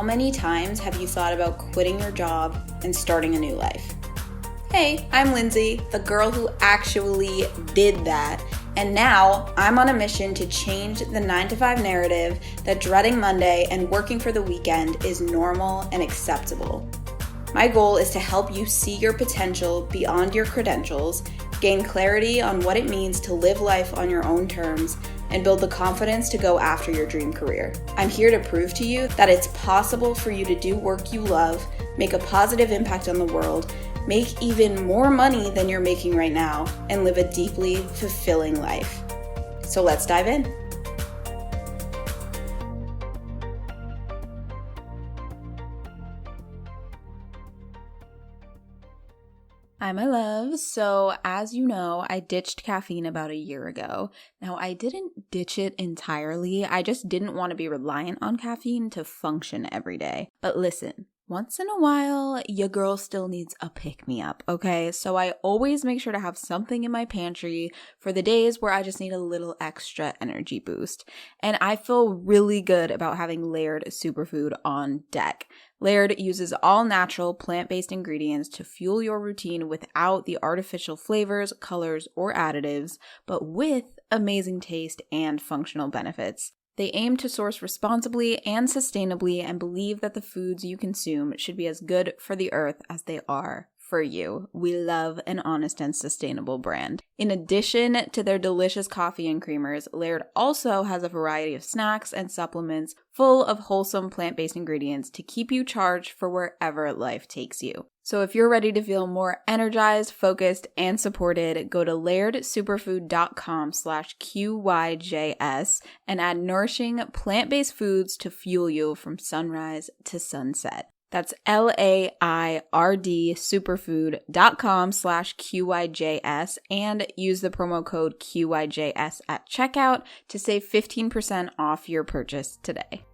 many times have you thought about quitting your job and starting a new life? Hey, I'm Lindsay, the girl who actually did that. And now I'm on a mission to change the 9-to-5 narrative that dreading Monday and working for the weekend is normal and acceptable. My goal is to help you see your potential beyond your credentials, gain clarity on what it means to live life on your own terms, and build the confidence to go after your dream career. I'm here to prove to you that it's possible for you to do work you love, make a positive impact on the world, make even more money than you're making right now, and live a deeply fulfilling life. So let's dive in. Hi, my love. So as you know, I ditched caffeine about a year ago. Now, I didn't ditch it entirely. I just didn't want to be reliant on caffeine to function every day. But listen, once in a while, your girl still needs a pick-me-up, okay? So I always make sure to have something in my pantry for the days where I just need a little extra energy boost. And I feel really good about having Laird Superfood on deck. Laird uses all natural plant-based ingredients to fuel your routine without the artificial flavors, colors, or additives, but with amazing taste and functional benefits. They aim to source responsibly and sustainably and believe that the foods you consume should be as good for the earth as they are for you. We love an honest and sustainable brand. In addition to their delicious coffee and creamers, Laird also has a variety of snacks and supplements full of wholesome plant-based ingredients to keep you charged for wherever life takes you. So if you're ready to feel more energized, focused, and supported, go to lairdsuperfood.com/QYJS and add nourishing plant-based foods to fuel you from sunrise to sunset. That's LAIRDsuperfood.com/QYJS and use the promo code QYJS at checkout to save 15% off your purchase today.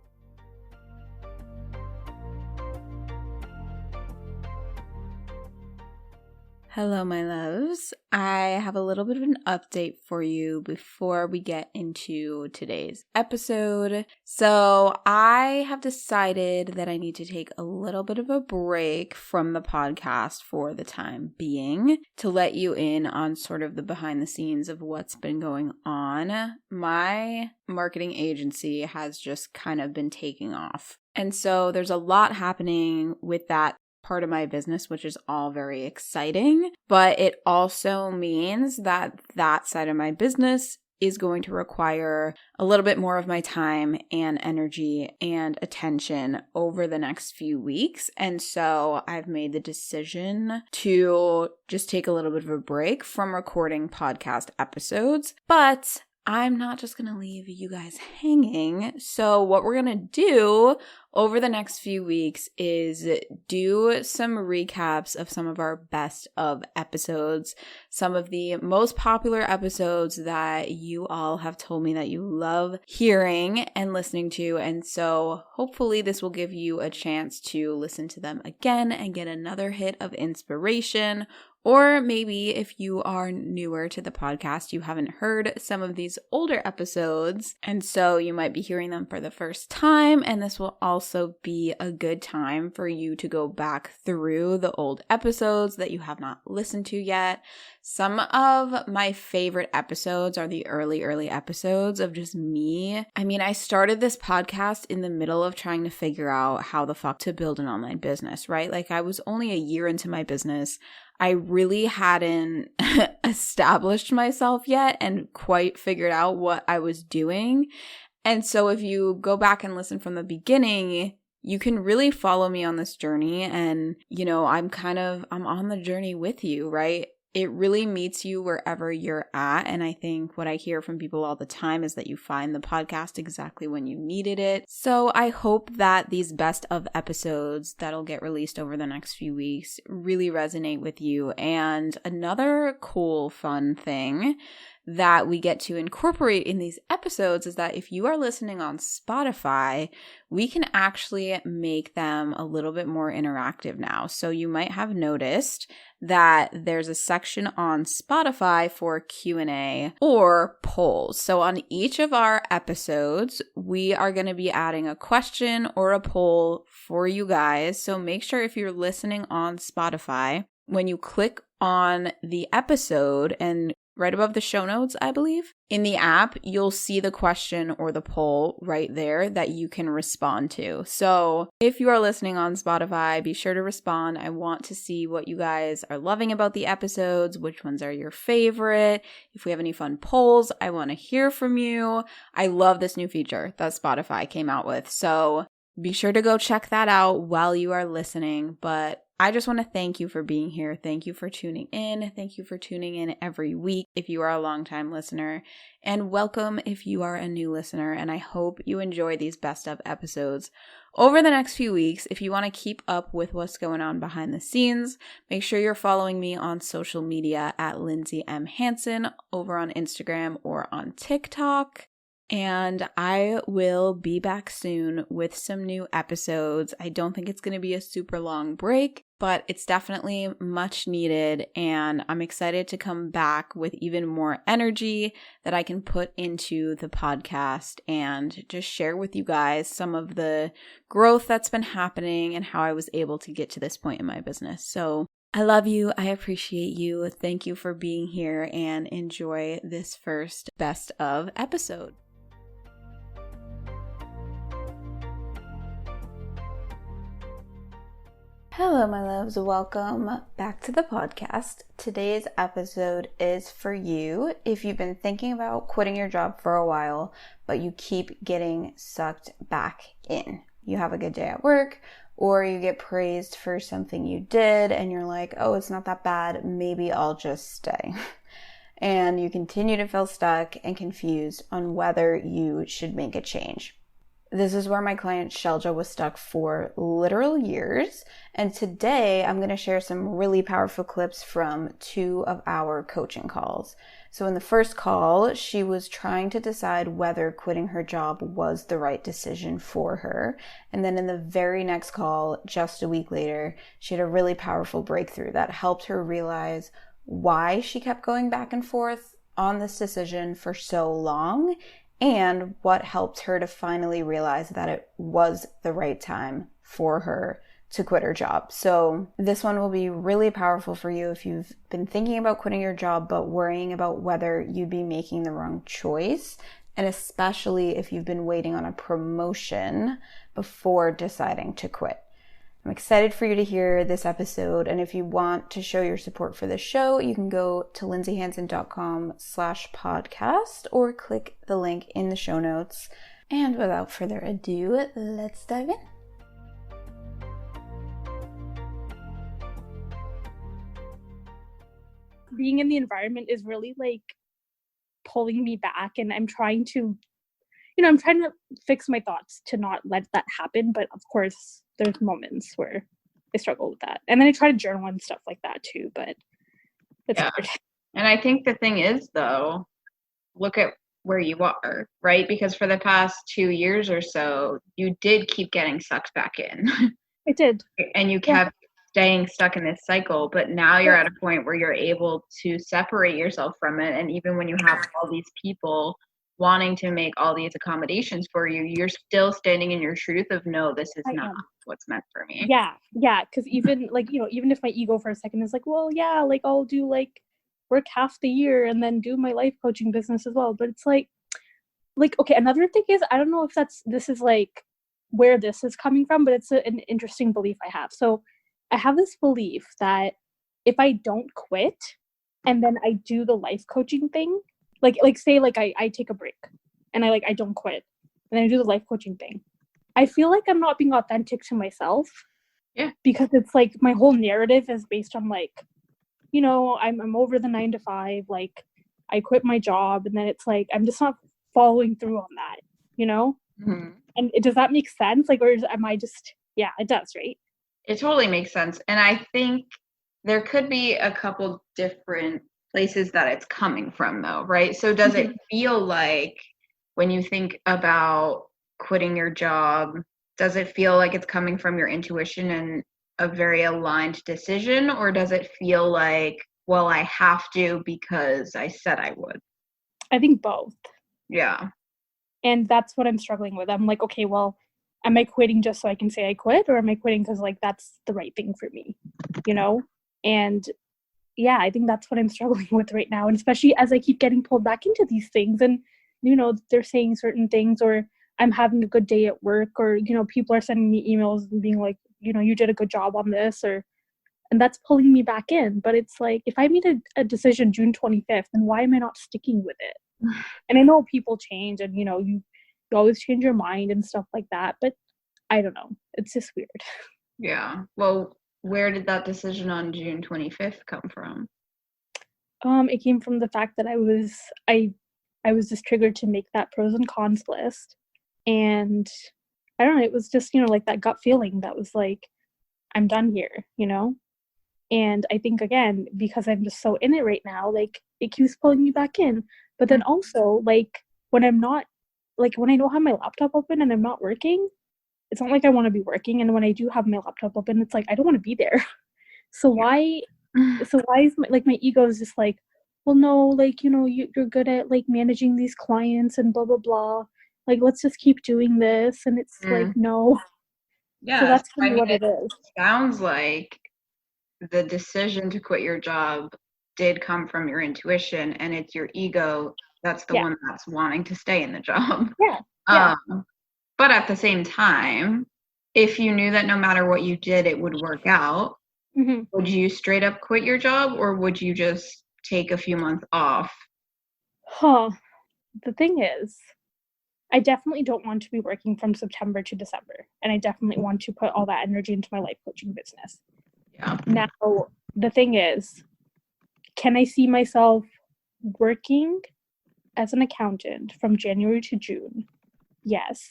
Hello, my loves. I have a little bit of an update for you before we get into today's episode. So I have decided that I need to take a little bit of a break from the podcast for the time being to let you in on sort of the behind the scenes of what's been going on. My marketing agency has just kind of been taking off. And so there's a lot happening with that part of my business, which is all very exciting, but it also means that that side of my business is going to require a little bit more of my time and energy and attention over the next few weeks. And so I've made the decision to just take a little bit of a break from recording podcast episodes, but I'm not just going to leave you guys hanging. So what we're going to do over the next few weeks is do some recaps of some of our best of episodes, some of the most popular episodes that you all have told me that you love hearing and listening to. And so hopefully this will give you a chance to listen to them again and get another hit of inspiration. Or maybe if you are newer to the podcast, you haven't heard some of these older episodes, and so you might be hearing them for the first time, and this will also be a good time for you to go back through the old episodes that you have not listened to yet. Some of my favorite episodes are the early episodes of just me. I mean, I started this podcast in the middle of trying to figure out how the fuck to build an online business, right? Like I was only a year into my business. I really hadn't established myself yet and quite figured out what I was doing. And so if you go back and listen from the beginning, you can really follow me on this journey. And, you know, I'm on the journey with you, right? It really meets you wherever you're at. And I think what I hear from people all the time is that you find the podcast exactly when you needed it. So I hope that these best of episodes that'll get released over the next few weeks really resonate with you. And another cool, fun thing that we get to incorporate in these episodes is that if you are listening on Spotify, we can actually make them a little bit more interactive now. So you might have noticed that there's a section on Spotify for Q&A or polls. So on each of our episodes, we are going to be adding a question or a poll for you guys. So make sure if you're listening on Spotify, when you click on the episode and right above the show notes, I believe, in the app, you'll see the question or the poll right there that you can respond to. So if you are listening on Spotify, be sure to respond. I want to see what you guys are loving about the episodes, which ones are your favorite. If we have any fun polls, I want to hear from you. I love this new feature that Spotify came out with. So be sure to go check that out while you are listening. But I just want to thank you for being here. Thank you for tuning in. Thank you for tuning in every week if you are a longtime listener. And welcome if you are a new listener. And I hope you enjoy these best of episodes over the next few weeks. If you want to keep up with what's going on behind the scenes, make sure you're following me on social media at Lindsay M. Hansen over on Instagram or on TikTok. And I will be back soon with some new episodes. I don't think it's going to be a super long break, but it's definitely much needed. And I'm excited to come back with even more energy that I can put into the podcast and just share with you guys some of the growth that's been happening and how I was able to get to this point in my business. So I love you. I appreciate you. Thank you for being here and enjoy this first best of episode. Hello, my loves. Welcome back to the podcast. Today's episode is for you if you've been thinking about quitting your job for a while, but you keep getting sucked back in. You have a good day at work, or you get praised for something you did, and you're like, oh, it's not that bad. Maybe I'll just stay. And you continue to feel stuck and confused on whether you should make a change. This is where my client Shelja was stuck for literal years. And today I'm going to share some really powerful clips from 2 of our coaching calls. So in the first call, she was trying to decide whether quitting her job was the right decision for her. And then in the very next call, just a week later, she had a really powerful breakthrough that helped her realize why she kept going back and forth on this decision for so long, and what helped her to finally realize that it was the right time for her to quit her job. So this one will be really powerful for you if you've been thinking about quitting your job but worrying about whether you'd be making the wrong choice, and especially if you've been waiting on a promotion before deciding to quit. I'm excited for you to hear this episode, and if you want to show your support for the show, you can go to lindsayhansen.com/podcast or click the link in the show notes. And without further ado, let's dive in. Being in the environment is really like pulling me back, and I'm trying to fix my thoughts to not let that happen. But of course, there's moments where I struggle with that. And then I try to journal and stuff like that too, but it's hard. And I think the thing is, though, look at where you are, right? Because for the past 2 years or so, you did keep getting sucked back in. I did. And you kept staying stuck in this cycle. But now you're at a point where you're able to separate yourself from it. And even when you have all these people wanting to make all these accommodations for you, you're still standing in your truth of, no, this is not what's meant for me. Yeah. Because even even if my ego for a second is like, well, yeah, like I'll do work half the year and then do my life coaching business as well. But it's like, okay, another thing is, I don't know if this is where this is coming from, but it's an interesting belief I have. So I have this belief that if I don't quit and then I do the life coaching thing, say I take a break and I don't quit and then I do the life coaching thing, I feel like I'm not being authentic to myself. Yeah. Because it's my whole narrative is based on I'm over the 9 to 5, I quit my job, and then it's I'm just not following through on that, Mm-hmm. And does that make sense? Am I just, it does, right? It totally makes sense. And I think there could be a couple different places that it's coming from, though, right? So does it feel like when you think about quitting your job, does it feel like it's coming from your intuition and a very aligned decision, or does it feel like, well, I have to because I said I would? I think both. Yeah. And that's what I'm struggling with. I'm like, okay, well, am I quitting just so I can say I quit, or am I quitting because like that's the right thing for me, you know? And yeah, I think that's what I'm struggling with right now. And especially as I keep getting pulled back into these things, and you know, they're saying certain things, or I'm having a good day at work, or you know, people are sending me emails and being like, you know, you did a good job on this, or and that's pulling me back in. But it's like, if I made a decision June 25th, then why am I not sticking with it? And I know people change, and you know, you always change your mind and stuff like that, but I don't know, it's just weird. Yeah. Well, where did that decision on June 25th come from? It came from the fact that I was just triggered to make that pros and cons list, and I don't know, it was just, you know, like that gut feeling that was like, I'm done here, you know. And I think, again, because I'm just so in it right now, like it keeps pulling me back in. But then also, like, when I'm not, like when I don't have my laptop open and I'm not working, it's not like I want to be working. And when I do have my laptop open, it's like I don't want to be there. So why is my ego is just like, well, no, like, you know, you're good at like managing these clients and blah blah blah, like let's just keep doing this. And it's like, no. So Yes. that's kind I of mean, what it is. sounds like the decision to quit your job did come from your intuition, and it's your ego that's the Yeah. one that's wanting to stay in the job. Yeah. Yeah. But at the same time, if you knew that no matter what you did, it would work out, would you straight up quit your job, or would you just take a few months off? The thing is, I definitely don't want to be working from September to December, and I definitely want to put all that energy into my life coaching business. Yeah. Now, the thing is, can I see myself working as an accountant from January to June? Yes.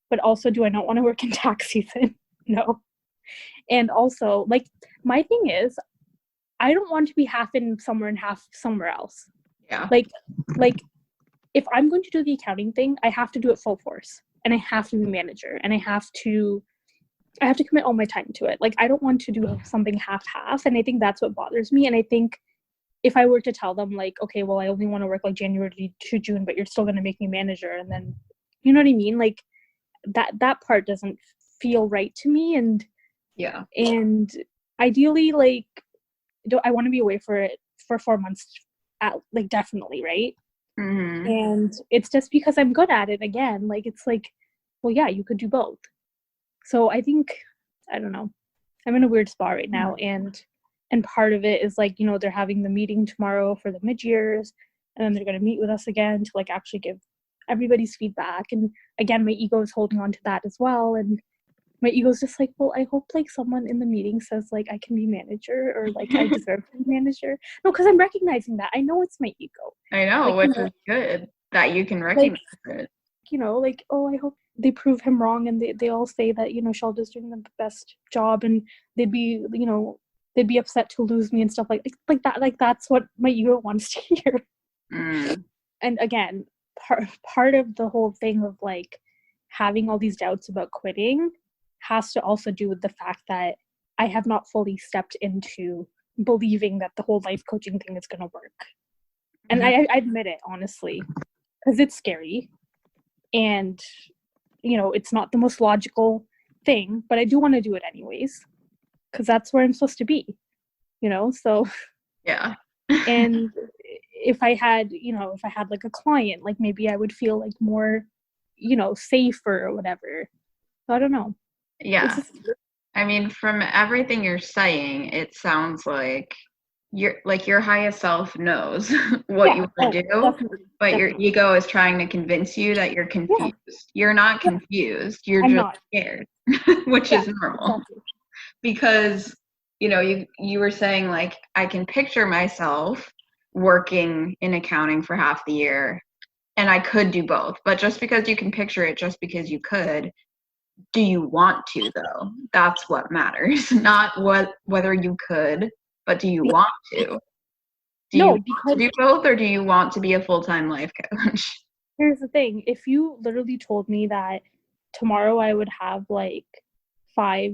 But also, do I not want to work in tax season? No. And also, like, my thing is, I don't want to be half in somewhere and half somewhere else. Yeah. Like, if I'm going to do the accounting thing, I have to do it full force, and I have to be manager, and I have to commit all my time to it. Like, I don't want to do something half, and I think that's what bothers me. And I think if I were to tell them, like, okay, well, I only want to work like January to June, but you're still going to make me manager, and then, you know what I mean? Like, that part doesn't feel right to me. And Yeah. and ideally, like, I want to be away for 4 months, like, definitely, right? And it's just because I'm good at it. Again, like, it's like, well, yeah, you could do both. So I think, I don't know, I'm in a weird spot right now. And part of it is like, you know, they're having the meeting tomorrow for the mid-years, and then they're going to meet with us again to like actually give everybody's feedback. And again, my ego is holding on to that as well. And my ego's just like, well, I hope like someone in the meeting says like I can be manager, or like I deserve to be manager. No, because I'm recognizing that. I know it's my ego. I know, like, which is good that you can recognize it. You know, like, oh, I hope they prove him wrong, and they all say that, you know, Shelda's doing the best job, and they'd be, you know, they'd be upset to lose me and stuff like that. Like, that's what my ego wants to hear. And again, part of the whole thing of like having all these doubts about quitting has to also do with the fact that I have not fully stepped into believing that the whole life coaching thing is going to work. And I admit it, honestly, because it's scary. And, you know, it's not the most logical thing, but I do want to do it anyways, because that's where I'm supposed to be, you know? So, yeah. And if I had like a client, like maybe I would feel like more, you know, safer or whatever. I don't know. Yeah. I mean, from everything you're saying, it sounds like your highest self knows what you want to do, but your ego is trying to convince you that you're confused. You're not confused. You're just scared, which is normal. Because, you know, you were saying like, I can picture myself working in accounting for half the year, and I could do both. But just because you can picture it, just because you could, do you want to, though? That's what matters. Not whether you could, but do you want to? Do you No, want to because do both, or do you want to be a full-time life coach? here's the thing. If you literally told me that tomorrow I would have like 5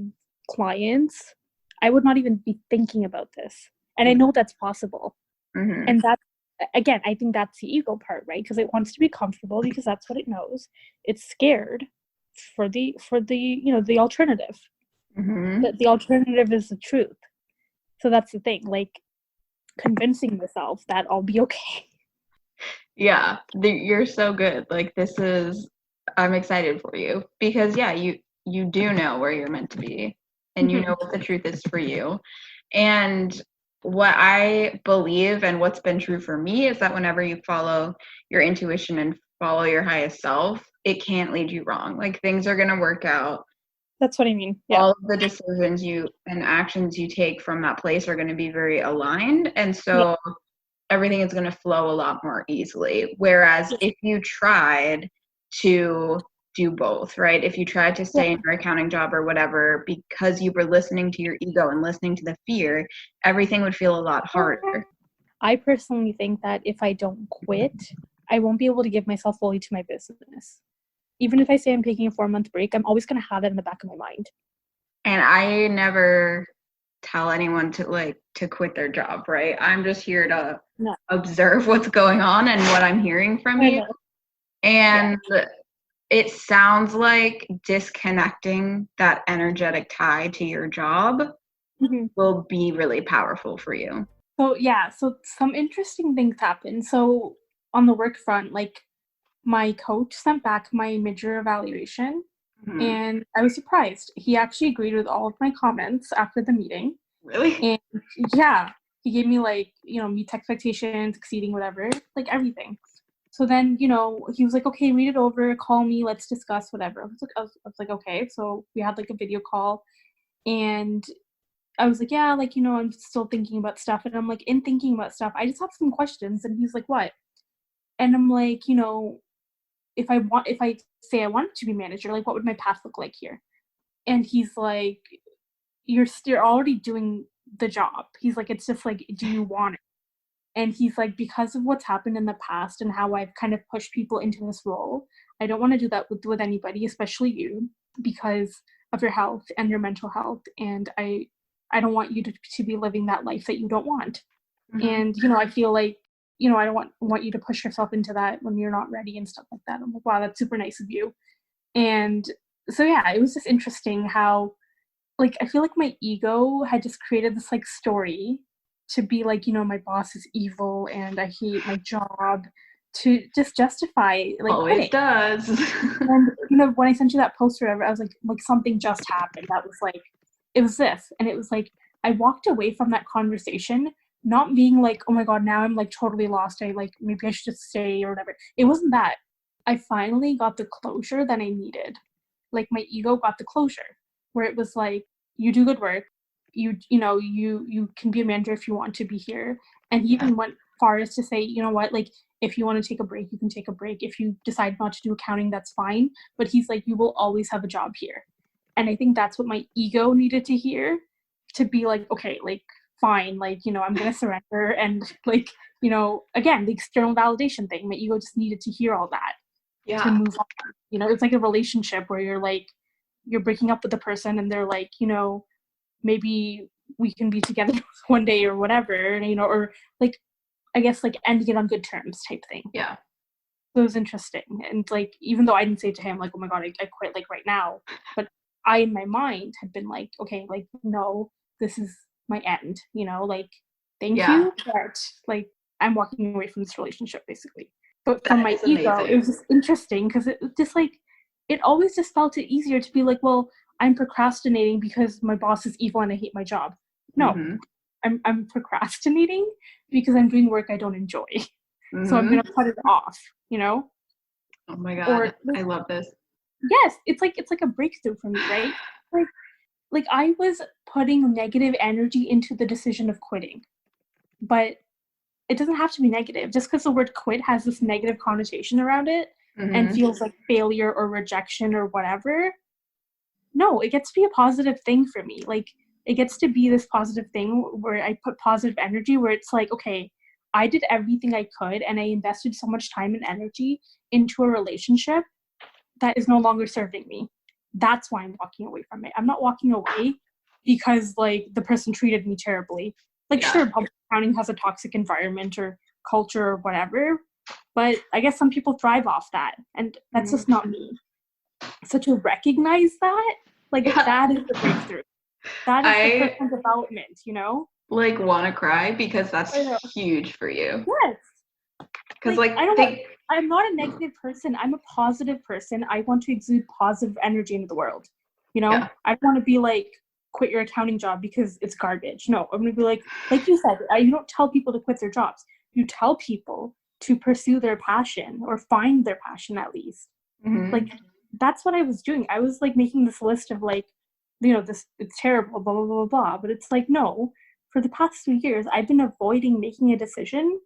clients, I would not even be thinking about this. And I know that's possible. Mm-hmm. And that, again, I think that's the ego part, right? Because it wants to be comfortable because that's what it knows. It's scared for the the alternative. Mm-hmm. The alternative is the truth. So that's the thing, like convincing myself that I'll be okay. Yeah, you're so good. Like I'm excited for you because yeah, you do know where you're meant to be, and you know what the truth is for you. And what I believe and what's been true for me is that whenever you follow your intuition and follow your highest self, it can't lead you wrong. Like things are going to work out. That's what I mean. Yeah. All of the decisions you and actions you take from that place are going to be very aligned. And so everything is going to flow a lot more easily. Whereas if you tried to do both, right? If you tried to stay in your accounting job or whatever, because you were listening to your ego and listening to the fear, everything would feel a lot harder. I personally think that if I don't quit, I won't be able to give myself fully to my business. Even if I say I'm taking a 4-month break, I'm always going to have that in the back of my mind. And I never tell anyone to quit their job, right? I'm just here to observe what's going on and what I'm hearing from you. And it sounds like disconnecting that energetic tie to your job will be really powerful for you. So so some interesting things happen. So on the work front, like my coach sent back my mid-year evaluation and I was surprised. He actually agreed with all of my comments after the meeting. Really? And he gave me like, meet expectations, exceeding whatever, like everything. So then, he was like, okay, read it over, call me, let's discuss whatever. I was like, okay. So we had like a video call and I was like, yeah, like, I'm still thinking about stuff. And I'm like, in thinking about stuff, I just have some questions. And he's like, what? And I'm like, if I say I wanted to be manager, like, what would my path look like here? And he's like, you're already doing the job. He's like, it's just like, do you want it? And he's like, because of what's happened in the past and how I've kind of pushed people into this role, I don't want to do that with anybody, especially you, because of your health and your mental health. And I don't want you to be living that life that you don't want. And, I feel like, I don't want you to push yourself into that when you're not ready and stuff like that. I'm like, wow, that's super nice of you. And so, it was just interesting how, like, I feel like my ego had just created this, like, story to be like, my boss is evil and I hate my job, to just justify, like, always quitting. Does. And, when I sent you that post or whatever, I was like, something just happened. That was like, it was this. And it was like, I walked away from that conversation not being like, oh my God, now I'm like totally lost. Maybe I should just stay or whatever. It wasn't that. I finally got the closure that I needed. Like my ego got the closure where it was like, you do good work. You can be a manager if you want to be here. And he even went far as to say, you know what, like if you want to take a break, you can take a break. If you decide not to do accounting, that's fine. But he's like, you will always have a job here. And I think that's what my ego needed to hear, to be like, okay, like fine, like, I'm going to surrender. And like, again, the external validation thing, my ego just needed to hear all that to move on. It's like a relationship where you're breaking up with the person and they're like, maybe we can be together one day or whatever, or like, I guess like ending it on good terms type thing. Yeah. So it was interesting. And like, even though I didn't say to him, like, oh my God, I quit like right now, but I, in my mind, had been like, okay, like, no, this is my end, like, thank you, but like, I'm walking away from this relationship basically. But from my ego, it was just interesting because it just like, it always just felt it easier to be like, well, I'm procrastinating because my boss is evil and I hate my job. No, I'm procrastinating because I'm doing work I don't enjoy. So I'm going to cut it off, Oh my God, I love this. Yes, it's like a breakthrough for me, right? Like I was putting negative energy into the decision of quitting. But it doesn't have to be negative. Just because the word quit has this negative connotation around it and feels like failure or rejection or whatever. No, it gets to be a positive thing for me. Like, it gets to be this positive thing where I put positive energy, where it's like, okay, I did everything I could and I invested so much time and energy into a relationship that is no longer serving me. That's why I'm walking away from it. I'm not walking away because like the person treated me terribly. Like sure, public accounting has a toxic environment or culture or whatever, but I guess some people thrive off that, and that's just not me. So to recognize that, like that is the breakthrough. That is the personal development, you know? Like want to cry because that's huge for you. Yes. Because I'm not a negative person. I'm a positive person. I want to exude positive energy into the world. You know, I don't want to be like, quit your accounting job because it's garbage. No, I'm going to be like you said, you don't tell people to quit their jobs. You tell people to pursue their passion or find their passion at least. Like, that's what I was doing. I was like making this list of like, you know, this, it's terrible, blah, blah, blah, blah. But it's like, no, for the past 2 years, I've been avoiding making a decision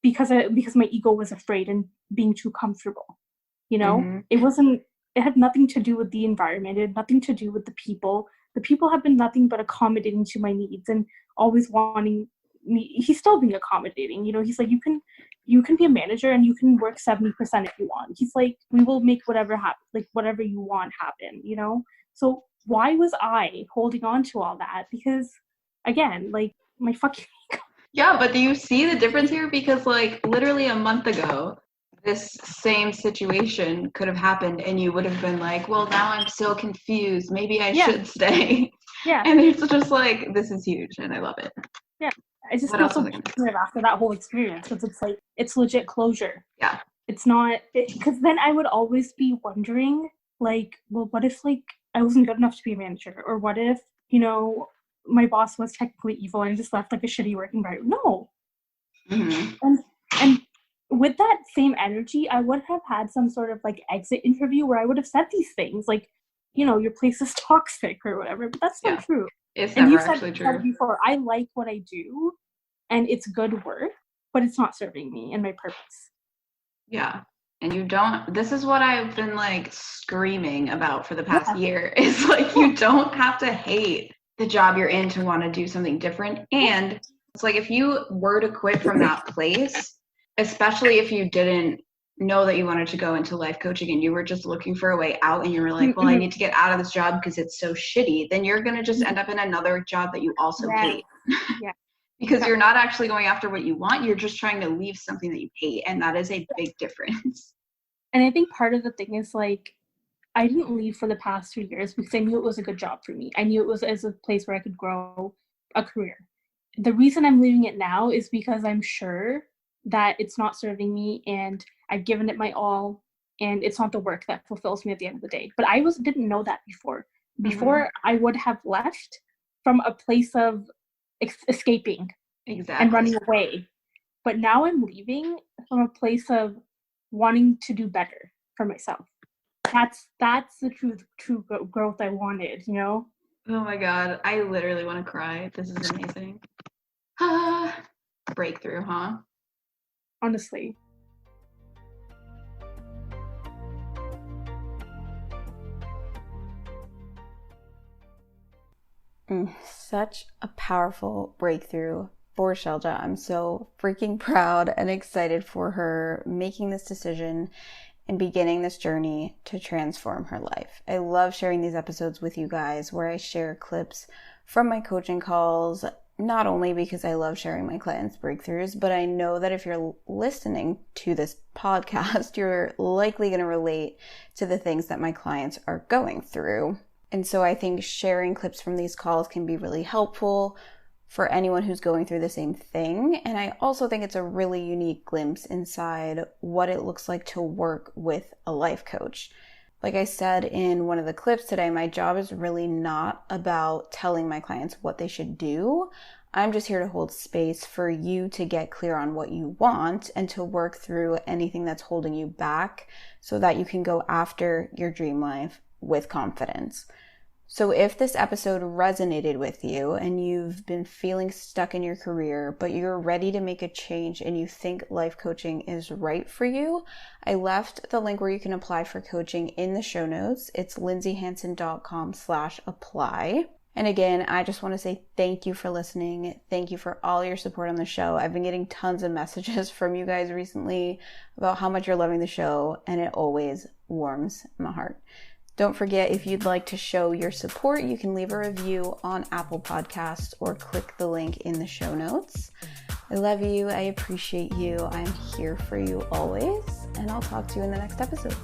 because my ego was afraid and being too comfortable. You know, it had nothing to do with the environment. It had nothing to do with the people. The people have been nothing but accommodating to my needs and always wanting me. He's still being accommodating. You know, he's like, you can be a manager and you can work 70% if you want. He's like, we will make whatever happen, like whatever you want happen, you know? So why was I holding on to all that? Because again, like my fucking Yeah, but do you see the difference here? Because like literally a month ago, this same situation could have happened and you would have been like, well, now I'm so confused. Maybe I should stay. Yeah. And it's just like, this is huge and I love it. Yeah. I just feel so positive after that whole experience because it's like, it's legit closure. Yeah. It's not, because then I would always be wondering like, well, what if like I wasn't good enough to be a manager? Or what if, you know, my boss was technically evil and just left like a shitty work environment? No. And with that same energy, I would have had some sort of like exit interview where I would have said these things like, you know, your place is toxic or whatever, but that's not true. It's and never actually true. Said before, I like what I do and it's good work, but it's not serving me and my purpose. Yeah. And you don't, this is what I've been like screaming about for the past year. Is like, you don't have to hate the job you're in to want to do something different. And it's like, if you were to quit from that place, especially if you didn't know that you wanted to go into life coaching and you were just looking for a way out and you were like, well, I need to get out of this job because it's so shitty, then you're going to just end up in another job that you also hate. Yeah. Because you're not actually going after what you want. You're just trying to leave something that you hate. And that is a big difference. And I think part of the thing is like, I didn't leave for the past 2 years because I knew it was a good job for me. I knew it was as a place where I could grow a career. The reason I'm leaving it now is because I'm sure that it's not serving me and I've given it my all and it's not the work that fulfills me at the end of the day. But I didn't know that before. Before I would have left from a place of escaping and running away. But now I'm leaving from a place of wanting to do better for myself. That's the true growth I wanted, you know? Oh my God. I literally want to cry. This is amazing. Breakthrough, huh? Honestly. Such a powerful breakthrough for Shelja. I'm so freaking proud and excited for her making this decision and beginning this journey to transform her life. I love sharing these episodes with you guys where I share clips from my coaching calls, not only because I love sharing my clients' breakthroughs, but I know that if you're listening to this podcast, you're likely going to relate to the things that my clients are going through. And so I think sharing clips from these calls can be really helpful for anyone who's going through the same thing. And I also think it's a really unique glimpse inside what it looks like to work with a life coach. Like I said in one of the clips today, my job is really not about telling my clients what they should do. I'm just here to hold space for you to get clear on what you want and to work through anything that's holding you back so that you can go after your dream life with confidence. So if this episode resonated with you and you've been feeling stuck in your career, but you're ready to make a change and you think life coaching is right for you, I left the link where you can apply for coaching in the show notes. It's lindsayhanson.com/apply. And again, I just want to say thank you for listening. Thank you for all your support on the show. I've been getting tons of messages from you guys recently about how much you're loving the show, and it always warms my heart. Don't forget, if you'd like to show your support, you can leave a review on Apple Podcasts or click the link in the show notes. I love you. I appreciate you. I'm here for you always, and I'll talk to you in the next episode.